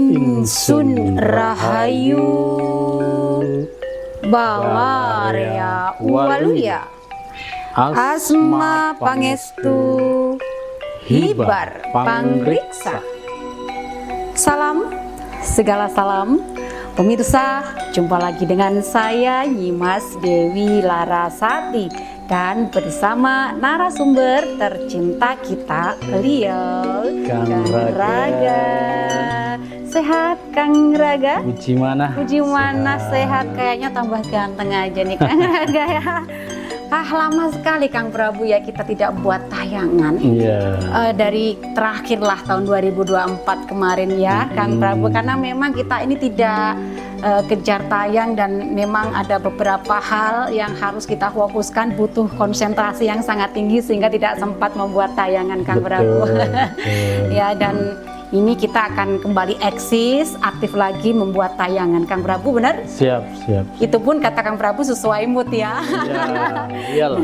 Insun Rahayu Bawarea Waluya Asma Pangestu Hibar Pangriksa. Salam, segala salam pemirsa, jumpa lagi dengan saya Nyimas Dewi Larasati dan bersama narasumber tercinta kita, beliau Kang Raga. Sehat Kang Raga? Puji mana sehat, kayaknya tambah ganteng aja nih Kang Raga ya. Lama sekali Kang Prabu ya kita tidak buat tayangan. Dari terakhirlah tahun 2024 kemarin ya Kang Prabu, karena memang kita ini tidak kejar tayang dan memang ada beberapa hal yang harus kita fokuskan, butuh konsentrasi yang sangat tinggi sehingga tidak sempat membuat tayangan Kang Prabu. Ya, dan ini kita akan kembali eksis, aktif lagi membuat tayangan Kang Prabu, benar? Siap. Itu pun kata Kang Prabu sesuai mood ya. Iyalah.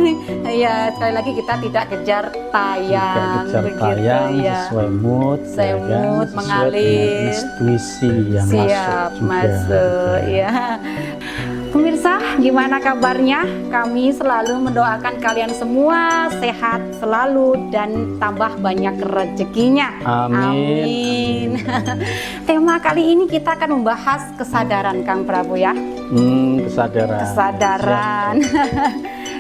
Ya, sekali lagi kita tidak kejar tayang, sesuai mood, mood mengalir, intuisi yang masuk ya. Pemirsa, gimana kabarnya? Kami selalu mendoakan kalian semua sehat selalu dan tambah banyak rezekinya. Amin. Tema kali ini kita akan membahas kesadaran Kang Prabu ya. Kesadaran.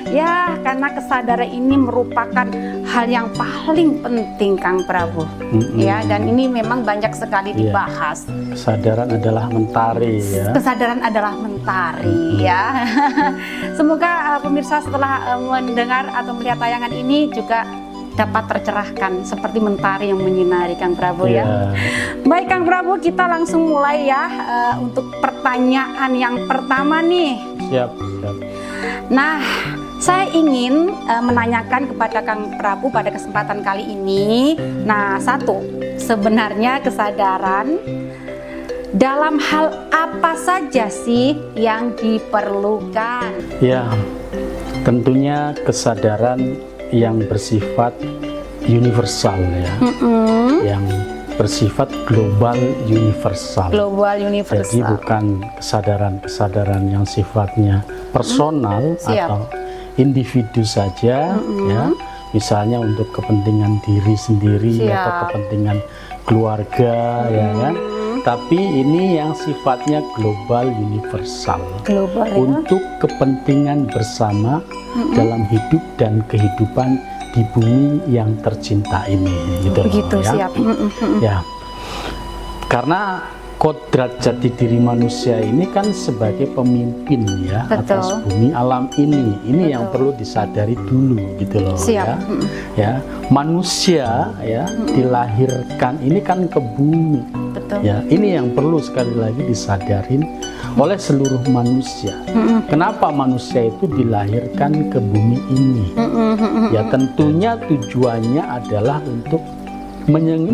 Ya, karena kesadaran ini merupakan hal yang paling penting Kang Prabu. Ya, dan ini memang banyak sekali dibahas. Kesadaran adalah mentari ya. Kesadaran adalah mentari ya. Semoga pemirsa setelah mendengar atau melihat tayangan ini juga dapat tercerahkan seperti mentari yang menyinari Kang Prabu ya. Baik Kang Prabu, kita langsung mulai ya untuk pertanyaan yang pertama nih. Siap. Nah, saya ingin menanyakan kepada Kang Prabu pada kesempatan kali ini. Nah, satu, sebenarnya kesadaran dalam hal apa saja sih yang diperlukan? Ya, tentunya kesadaran yang bersifat universal ya, yang bersifat global universal. Jadi bukan kesadaran yang sifatnya personal atau individu saja ya, misalnya untuk kepentingan diri sendiri atau kepentingan keluarga ya kan. Tapi ini yang sifatnya global universal, untuk kepentingan bersama dalam hidup dan kehidupan di bumi yang tercinta ini, gitu ya. Siap. Ya, karena kodrat jati diri manusia ini kan sebagai pemimpin ya atas bumi alam ini yang perlu disadari dulu gitu loh. Ya, manusia ya dilahirkan ini kan ke bumi. Ya, ini yang perlu sekali lagi disadarin oleh seluruh manusia. Kenapa manusia itu dilahirkan ke bumi ini? Ya, tentunya tujuannya adalah untuk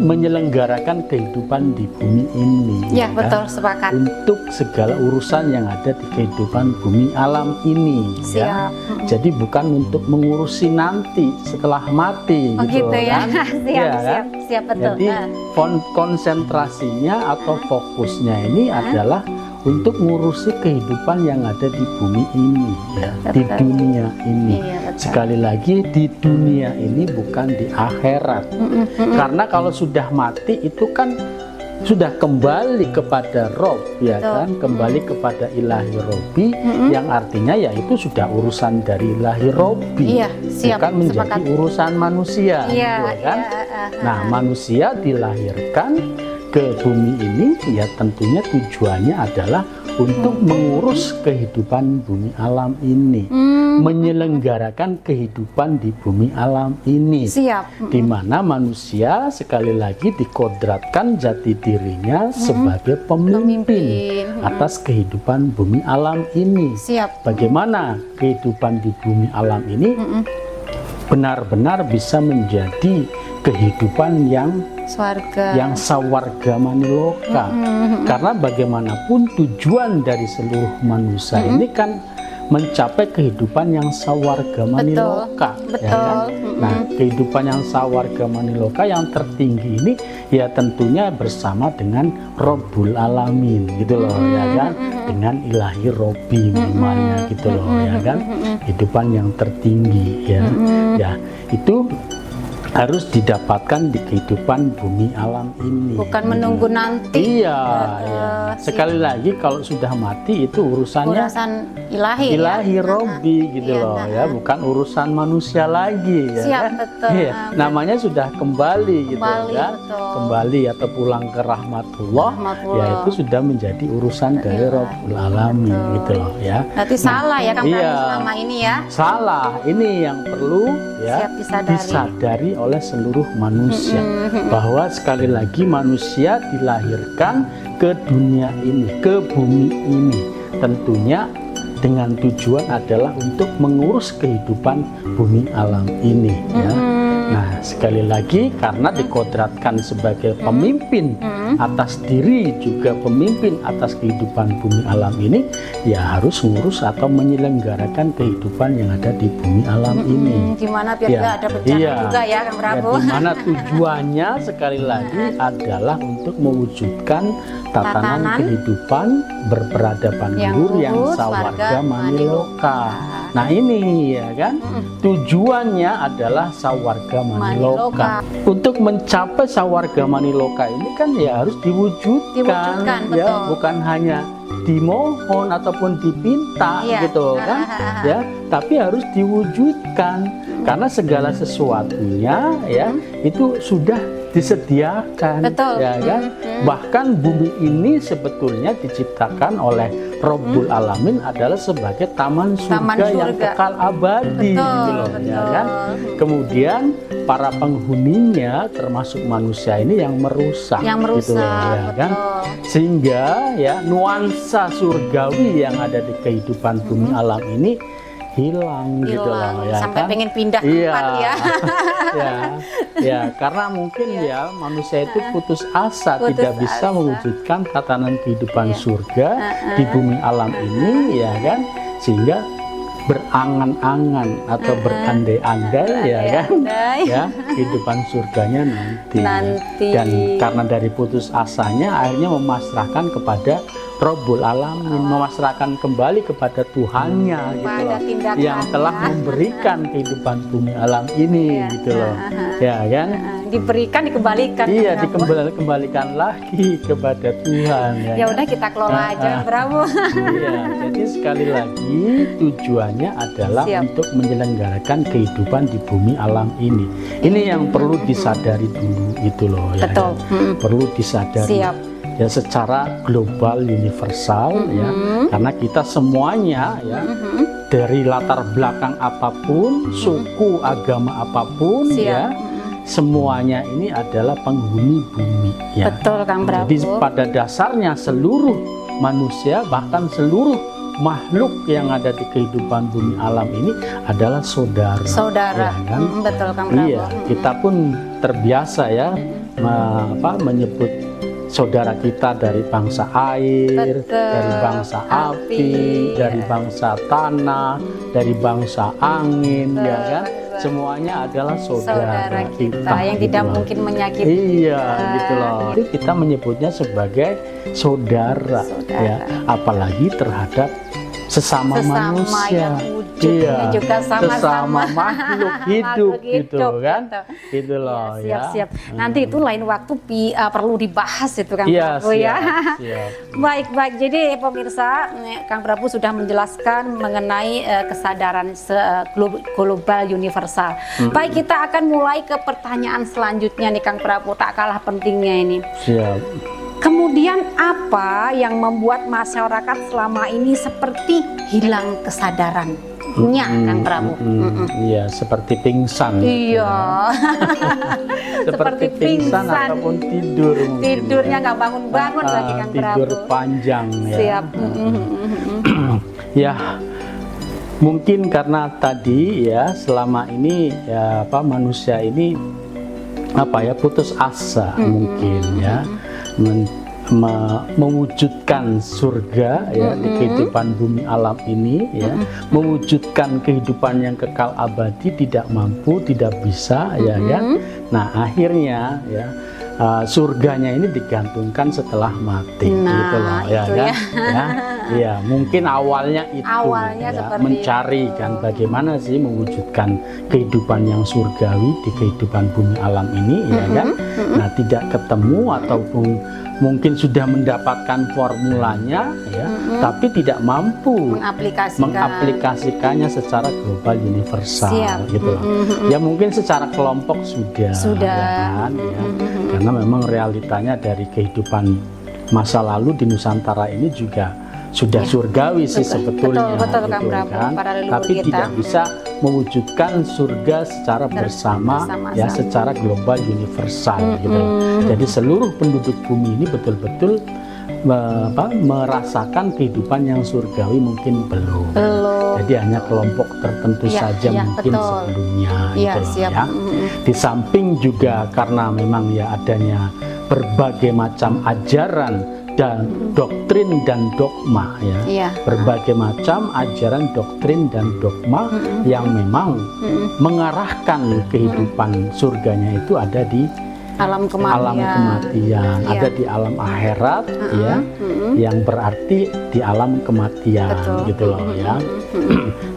menyelenggarakan kehidupan di bumi ini. Ya, betul, sepakat. Untuk segala urusan yang ada di kehidupan bumi alam ini. Ya. Jadi bukan untuk mengurusi nanti setelah mati, gitu ya. Kan? Siap, betul. Jadi konsentrasinya atau fokusnya ini adalah untuk ngurusi kehidupan yang ada di bumi ini ya, di dunia ini. Sekali lagi di dunia ini, bukan di akhirat. Karena kalau sudah mati itu kan sudah kembali kepada Rob ya kan, kembali kepada Ilahi Robbi, yang artinya ya itu sudah urusan dari Ilahi Robbi, bukan menjadi urusan manusia ya kan. Nah, manusia dilahirkan ke bumi ini ya tentunya tujuannya adalah untuk mengurus kehidupan bumi alam ini, menyelenggarakan kehidupan di bumi alam ini. Di mana manusia sekali lagi dikodratkan jati dirinya sebagai pemimpin atas kehidupan bumi alam ini. Bagaimana kehidupan di bumi alam ini benar-benar bisa menjadi kehidupan yang sawarga maniloka. Karena bagaimanapun tujuan dari seluruh manusia ini kan mencapai kehidupan yang sawarga maniloka. Betul. Ya kan? Nah, kehidupan yang sawarga maniloka yang tertinggi ini ya tentunya bersama dengan Robbul Alamin gitu loh, ya kan, dengan Ilahi Robbi namanya gitu loh, ya kan, kehidupan yang tertinggi ya. Ya, itu harus didapatkan di kehidupan bumi alam ini. Bukan menunggu nanti. Iya, ya. Sekali lagi kalau sudah mati itu urusan ilahi Ilahi ya? Robbi gitu loh, ya, bukan urusan manusia lagi. Siap, ya kan? betul. Iya, namanya sudah kembali gitu kan, betul. kembali atau pulang ke rahmatullah, ya itu sudah menjadi urusan dari Robbul Alamin gitu loh, ya. Berarti salah ya Kang iya, Prabu selama ini ya. Salah, ini yang perlu ya disadari oleh seluruh manusia, bahwa sekali lagi manusia dilahirkan ke dunia ini, ke bumi ini, tentunya dengan tujuan adalah untuk mengurus kehidupan bumi alam ini ya. Nah, sekali lagi karena dikodratkan sebagai pemimpin atas diri, juga pemimpin atas kehidupan bumi alam ini, ya harus ngurus atau menyelenggarakan kehidupan yang ada di bumi alam ini. Gimana biar ya, nggak ada bencana juga ya Kang Prabu. Ya, dimana tujuannya sekali lagi adalah untuk mewujudkan tatanan kehidupan berperadaban luhur yang sawarga maniloka. Nah ini ya kan, tujuannya adalah sawarga maniloka. Untuk mencapai sawarga maniloka ini kan ya harus diwujudkan ya, bukan hanya dimohon ataupun dipinta gitu kan ya, tapi harus diwujudkan karena segala sesuatunya ya itu sudah disediakan. Ya kan, bahkan bumi ini sebetulnya diciptakan oleh Robbul Alamin adalah sebagai taman surga yang kekal abadi gitu loh, ya kan. Kemudian para penghuninya termasuk manusia ini yang merusak gitu loh, ya kan. Sehingga ya nuansa surgawi yang ada di kehidupan bumi alam ini hilang gitu loh, ya sampai kan? pengen pindah tempat ya. Ya, karena mungkin ya manusia itu putus asa, tidak bisa mewujudkan tatanan kehidupan surga di bumi alam ini, ya kan, sehingga berangan-angan atau berandai-andai ya kan, ya kehidupan surganya nanti. Dan karena dari putus asanya akhirnya memasrahkan kepada Robbul Alamin, memasrahkan kembali kepada Tuhannya gitu loh, yang telah memberikan kehidupan bumi alam ini gitu loh, ya kan. Diberikan dikembalikan. Iya, dikembalikan lagi kepada Tuhan. Ya udah kita kelola aja, Prabu. Iya, jadi sekali lagi tujuannya adalah untuk menyelenggarakan kehidupan di bumi alam ini. Ini yang perlu disadari dulu gitu loh, ya. Betul. Kan? Perlu disadari. Ya secara global universal ya, karena kita semuanya ya dari latar belakang apapun, suku agama apapun ya, semuanya ini adalah penghuni bumi ya. Betul Kang Prabu. Jadi pada dasarnya seluruh manusia bahkan seluruh makhluk yang ada di kehidupan bumi alam ini adalah saudara. Ya, kan? Betul Kang Prabu. Iya, kita pun terbiasa ya menyebut saudara kita dari bangsa air, dari bangsa api, dari bangsa tanah, dari bangsa angin, ya kan? Semuanya adalah saudara kita yang gitu tidak loh. Mungkin menyakiti. Iya, gitu loh. Jadi kita menyebutnya sebagai saudara. Ya, apalagi terhadap sesama manusia. Iya, juga sesama makhluk hidup gitu kan, gitu loh ya. Siap. Nanti itu lain waktu perlu dibahas itu Kang Prabu ya. Baik. Jadi pemirsa, Kang Prabu sudah menjelaskan mengenai kesadaran global universal. Baik, kita akan mulai ke pertanyaan selanjutnya nih Kang Prabu, tak kalah pentingnya ini. Siap. Kemudian apa yang membuat masyarakat selama ini seperti hilang kesadaran? Kang Prabu. Iya, seperti pingsan. Iya. Seperti pingsan ataupun tidur. Tidurnya nggak bangun-bangun lagi Kang Prabu. Tidur panjang ya. Siap. Ya, mungkin karena tadi ya selama ini ya manusia ini putus asa mungkin ya. mewujudkan surga ya di kehidupan bumi alam ini ya, mewujudkan kehidupan yang kekal abadi tidak mampu, tidak bisa ya kan. Nah, akhirnya ya surganya ini digantungkan setelah mati, gitu loh ya kan. Ya, mungkin awalnya itu ya, mencari itu. kan bagaimana sih mewujudkan kehidupan yang surgawi di kehidupan bumi alam ini ya kan. Nah, tidak ketemu ataupun mungkin sudah mendapatkan formulanya ya, tapi tidak mampu mengaplikasikannya secara global universal. Gitu loh. Ya mungkin secara kelompok sudah. Ya kan ya. Karena memang realitanya dari kehidupan masa lalu di Nusantara ini juga sudah surgawi sih sebetulnya, betul, gitu kan. Tapi kita tidak bisa mewujudkan surga secara bersama ya, secara global universal gitu. Jadi seluruh penduduk bumi ini betul-betul merasakan kehidupan yang surgawi mungkin belum. Jadi hanya kelompok tertentu saja mungkin sebelumnya gitu loh, ya. Di samping juga karena memang ya adanya berbagai macam ajaran dan doktrin dan dogma ya, berbagai macam ajaran doktrin dan dogma yang memang mengarahkan kehidupan surganya itu ada di alam kematian, ada di alam akhirat ya, yang berarti di alam kematian. Gitu loh ya.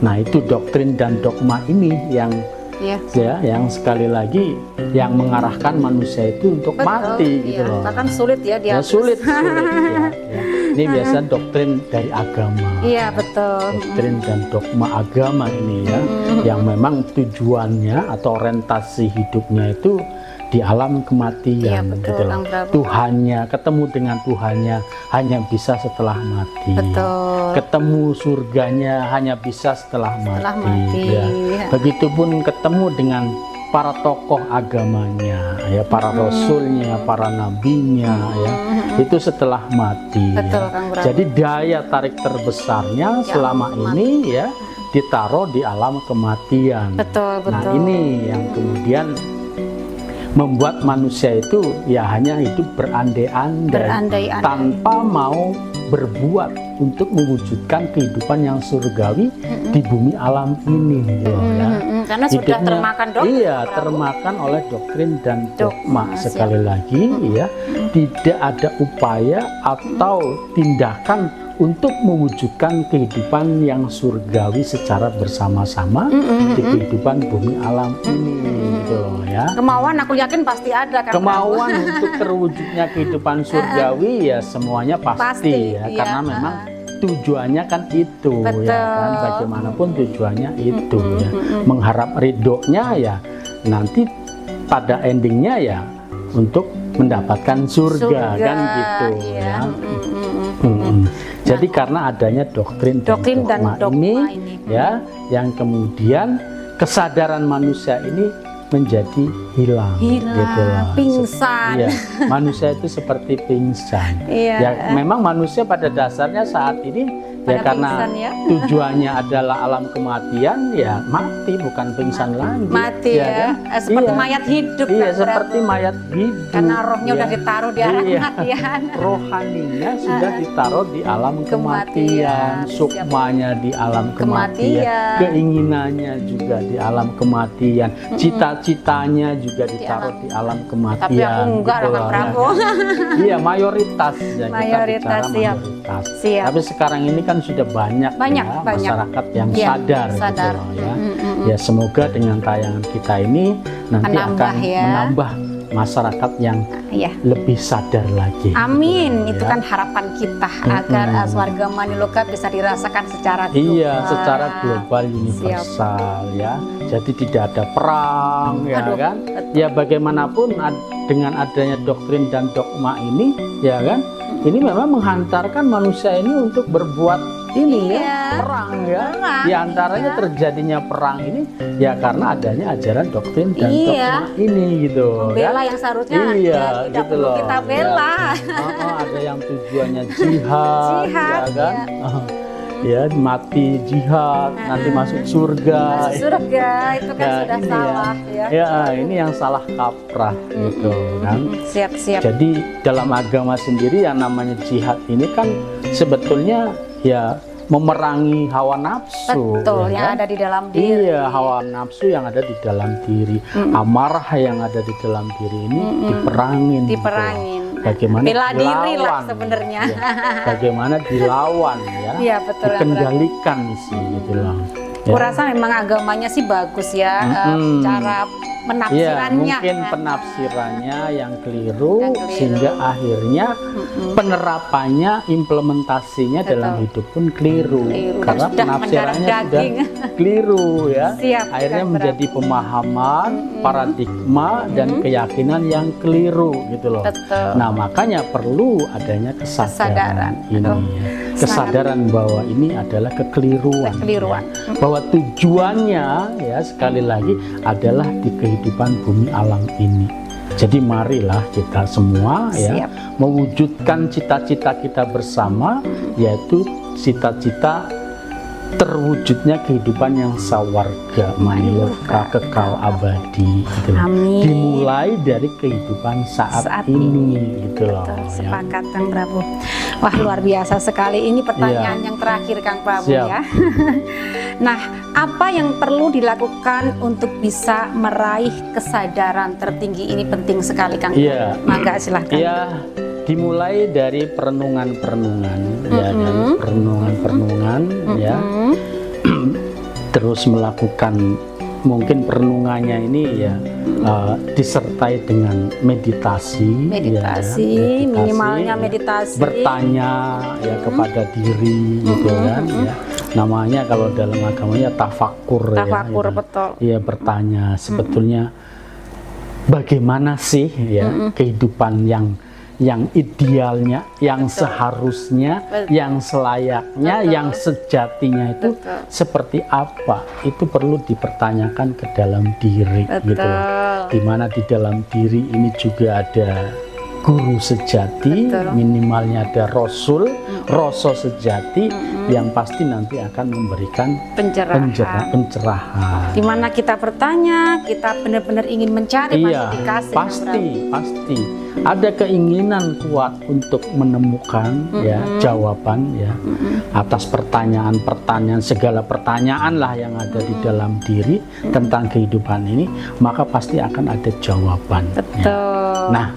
Nah, itu doktrin dan dogma ini yang ya, yang sekali lagi yang mengarahkan manusia itu untuk mati gitu loh. Bahkan sulit ya dia. Sulit ya. Ini biasa doktrin dari agama. Iya, betul. Doktrin dan dogma agama ini ya, yang memang tujuannya atau orientasi hidupnya itu di alam kematian, gitu loh. Tuhannya, ketemu dengan Tuhannya hanya bisa setelah mati. Ketemu surganya hanya bisa setelah mati. Ya. Begitupun ketemu dengan para tokoh agamanya, ya, para rasulnya, para nabinya, ya, itu setelah mati. Jadi daya tarik terbesarnya selama ini ya ditaruh di alam kematian. Nah, ini yang kemudian membuat manusia itu ya hanya hidup berandai-andai tanpa mau berbuat untuk mewujudkan kehidupan yang surgawi di bumi alam ini gitu ya. Karena sudah termakan doktrin. Iya, termakan oleh doktrin dan dogma. Sekali lagi ya, tidak ada upaya atau tindakan untuk mewujudkan kehidupan yang surgawi secara bersama-sama di kehidupan bumi alam ini gitu loh ya. Kemauan aku yakin pasti ada kan. Kemauan untuk terwujudnya kehidupan surgawi ya semuanya pasti ya, karena memang tujuannya kan itu. Ya kan, bagaimanapun tujuannya itu ya, mengharap ridhonya ya nanti pada endingnya ya untuk mendapatkan surga kan gitu ya. Jadi karena adanya doktrin dan dogma ini ya, yang kemudian kesadaran manusia ini menjadi hilang gitu loh. Pingsan. Iya, manusia itu seperti pingsan. Ya memang manusia pada dasarnya saat ini ya karena tujuannya adalah alam kematian ya mati, bukan pingsan lagi. Mati ya, kan? Seperti mayat hidup. Iya, seperti mayat hidup. Karena rohnya udah ditaruh di alam kematian. Rohaninya sudah ditaruh di alam kematian, sukmanya di alam kematian, keinginannya juga di alam kematian, cita-citanya juga ditaruh di alam kematian. Tapi aku enggak lah, Prabowo. Iya, mayoritas ya, mayoritas, kita bicara mayoritas. Tapi sekarang ini kan sudah banyak ya, masyarakat yang sadar gitu loh ya. Ya semoga dengan tayangan kita ini nanti akan menambah masyarakat yang lebih sadar lagi. Amin. Itu kan harapan kita agar swarga Maniloka bisa dirasakan secara global. Iya, secara global universal ya. Jadi tidak ada perang ya kan. Ya bagaimanapun dengan adanya doktrin dan dogma ini ya kan, ini memang menghantarkan manusia ini untuk berbuat ini perang ya. Di antaranya terjadinya perang ini ya karena adanya ajaran doktrin dan dogma ini gitu. Bela yang seharusnya tidak gitu loh. Kita bela. Ada yang tujuannya jihad ya kan. ya mati jihad, nanti masuk surga. Masuk surga itu kan sudah ini salah ya. Ya, ini yang salah kaprah gitu kan. Siap. Jadi dalam agama sendiri yang namanya jihad ini kan sebetulnya ya memerangi hawa nafsu. Betul, ya yang kan? ada di dalam diri. Iya, hawa nafsu yang ada di dalam diri, amarah yang ada di dalam diri ini diperangin. Diperangin. Gitu. Bagaimana bela diri lah dilawan, sebenarnya. ya. Bagaimana dilawan ya. Iya, betul. Dikendalikan sih gitu loh. Ya. Kurasa memang agamanya sih bagus ya, cara menafsirannya. Ya, mungkin penafsirannya yang keliru, sehingga akhirnya penerapannya, implementasinya dalam hidup pun keliru. Karena penafsirannya sudah keliru ya. Akhirnya menjadi pemahaman, paradigma dan keyakinan yang keliru gitu loh. Betul. Nah, makanya perlu adanya kesadaran ini ya. Kesadaran bahwa ini adalah kekeliruan. Ya. Bahwa tujuannya ya sekali lagi adalah di kehidupan bumi alam ini. Jadi marilah kita semua ya mewujudkan cita-cita kita bersama, yaitu cita-cita terwujudnya kehidupan yang sawarga manilka kekal abadi gitu. Amin. Dimulai dari kehidupan saat ini gitu loh. Sepakat Kang Prabu. Wah, luar biasa sekali. Ini pertanyaan yang terakhir Kang Prabu ya. Nah, apa yang perlu dilakukan untuk bisa meraih kesadaran tertinggi ini penting sekali Kang Prabu. Mangga silahkan. Iya. Dimulai dari perenungan-perenungan ya, dan perenungan-perenungan ya, terus melakukan mungkin perenungannya ini ya disertai dengan meditasi, minimalnya meditasi, bertanya ya kepada diri gitu kan ya. Namanya kalau dalam agamanya tafakur ya. Gitu. Betul. Iya, bertanya sebetulnya bagaimana sih ya kehidupan yang idealnya, yang seharusnya, yang selayaknya, yang sejatinya itu seperti apa? Itu perlu dipertanyakan ke dalam diri gitu. Dimana di dalam diri ini juga ada guru sejati, minimalnya ada rasul sejati yang pasti nanti akan memberikan pencerahan. Dimana kita bertanya, kita benar-benar ingin mencari pasti ada keinginan kuat untuk menemukan ya jawaban ya atas pertanyaan-pertanyaan, segala pertanyaan lah yang ada di dalam diri tentang kehidupan ini, maka pasti akan ada jawaban. Ya. Nah,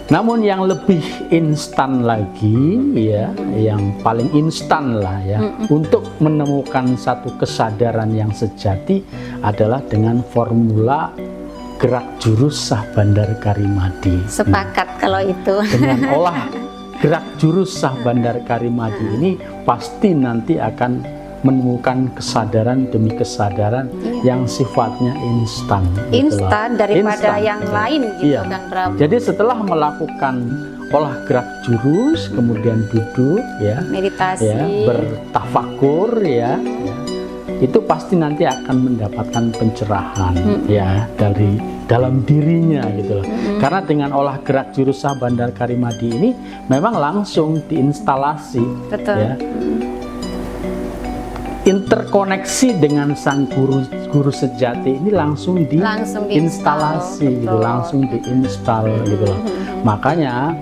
namun yang lebih instan lagi ya, yang paling instan lah ya untuk menemukan satu kesadaran yang sejati adalah dengan formula gerak jurus Sah Bandar Karimadi. Sepakat kalau itu. Dengan olah gerak jurus Sah Bandar Karimadi ini pasti nanti akan menemukan kesadaran demi kesadaran yang sifatnya instan. Instan daripada yang lain gitu Kang Prabu. Jadi setelah melakukan olah gerak jurus, kemudian duduk ya, meditasi, ya, bertafakur ya, itu pasti nanti akan mendapatkan pencerahan ya dari dalam dirinya gitu loh. Karena dengan olah gerak jurus Sah Bandar Karimadi ini memang langsung diinstalasi. Ya. Interkoneksi dengan sang guru sejati ini langsung diinstalasi gitu, langsung diinstal gitu loh. Makanya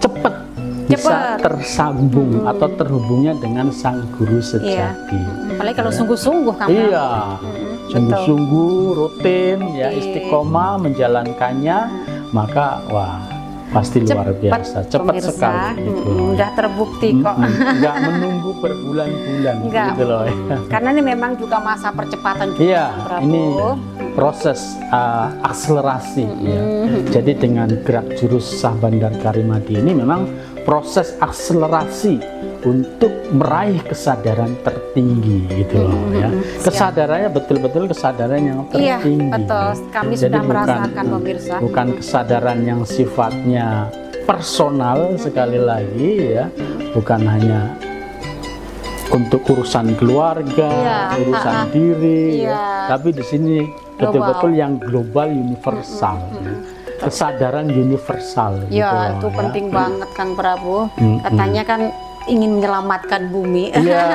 cepat bisa tersambung atau terhubungnya dengan sang guru sejati. Apalagi kalau sungguh-sungguh kan. Iya. Sungguh-sungguh rutin ya, istiqomah menjalankannya, maka wah pasti luar biasa, cepat sekali gitu. Udah terbukti kok. Nggak menunggu berbulan-bulan gitu loh ya. Karena ini memang juga masa percepatan juga. Iya, ini proses akselerasi ya. Jadi dengan gerak jurus Sah Bandar Karimadi ini memang proses akselerasi untuk meraih kesadaran tertinggi gitu loh ya. Kesadarannya betul-betul kesadaran yang tertinggi. Iya, betul. Kami sudah merasakan pemirsa. Bukan kesadaran yang sifatnya personal sekali lagi ya. Bukan hanya untuk urusan keluarga, urusan diri ya. Tapi di sini betul-betul yang global, universal. Kesadaran universal gitu itu penting banget Kang Prabu. Katanya kan ingin menyelamatkan bumi. Iya,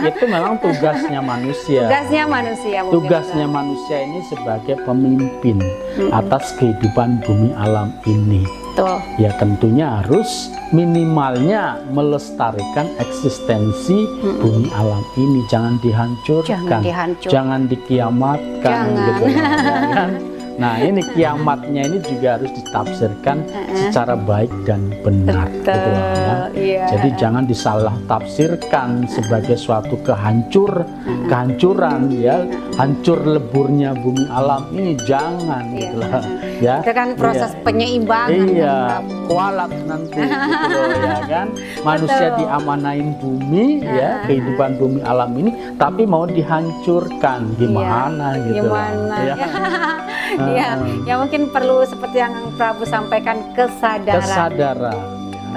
itu memang tugasnya manusia. Tugasnya manusia. Tugasnya manusia ini sebagai pemimpin atas kehidupan bumi alam ini. Betul. Ya tentunya harus minimalnya melestarikan eksistensi bumi alam ini, jangan dihancurkan, jangan dikiamatkan, gitu ya kan? Nah ini kiamatnya ini juga harus ditafsirkan secara baik dan benar, gitu loh, ya. Iya. Jadi jangan disalah tafsirkan sebagai suatu kehancuran, ya, hancur leburnya bumi alam ini, jangan, gitu loh, ya. Itu kan proses penyeimbangan. Iya, kualat nanti, gitu loh, ya kan. Manusia diamanain bumi, ya, kehidupan bumi alam ini, tapi mau dihancurkan, gimana, gitu loh, ya. Iya, ya mungkin perlu seperti yang Prabu sampaikan, kesadaran.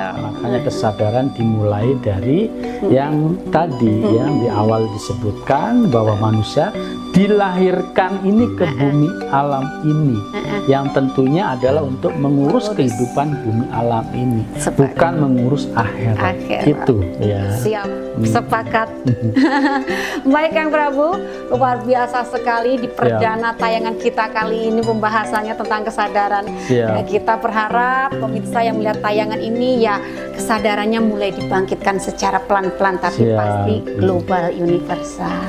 Makanya kesadaran dimulai dari yang tadi yang di awal disebutkan bahwa manusia dilahirkan ini ke bumi alam ini, yang tentunya adalah untuk mengurus kehidupan bumi alam ini, bukan mengurus akhirat. Itu ya. Siap, sepakat. Baik Kang Prabu, luar biasa sekali di perdana tayangan kita kali ini pembahasannya tentang kesadaran. Nah, kita berharap pemirsa yang melihat tayangan ini ya kesadarannya mulai dibangkitkan secara pelan-pelan tapi pasti global universal.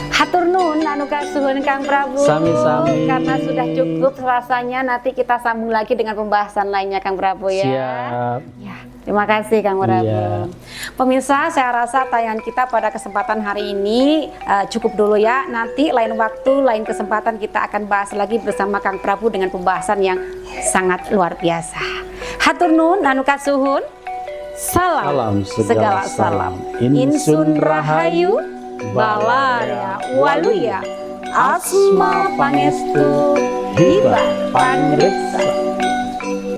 Hatur nuhun anu kasuhun Kang Prabu. Sami-sami. Karena sudah cukup rasanya, nanti kita sambung lagi dengan pembahasan lainnya Kang Prabu ya. Siap. Ya, terima kasih Kang Prabu. Pemirsa, saya rasa tayangan kita pada kesempatan hari ini cukup dulu ya. Nanti lain waktu, lain kesempatan kita akan bahas lagi bersama Kang Prabu dengan pembahasan yang sangat luar biasa. Hatur nuhun anu kasuhun. Salam segala salam. Insun rahayu Balaya Waluya Asma Pangestu Hiba Pangreksa.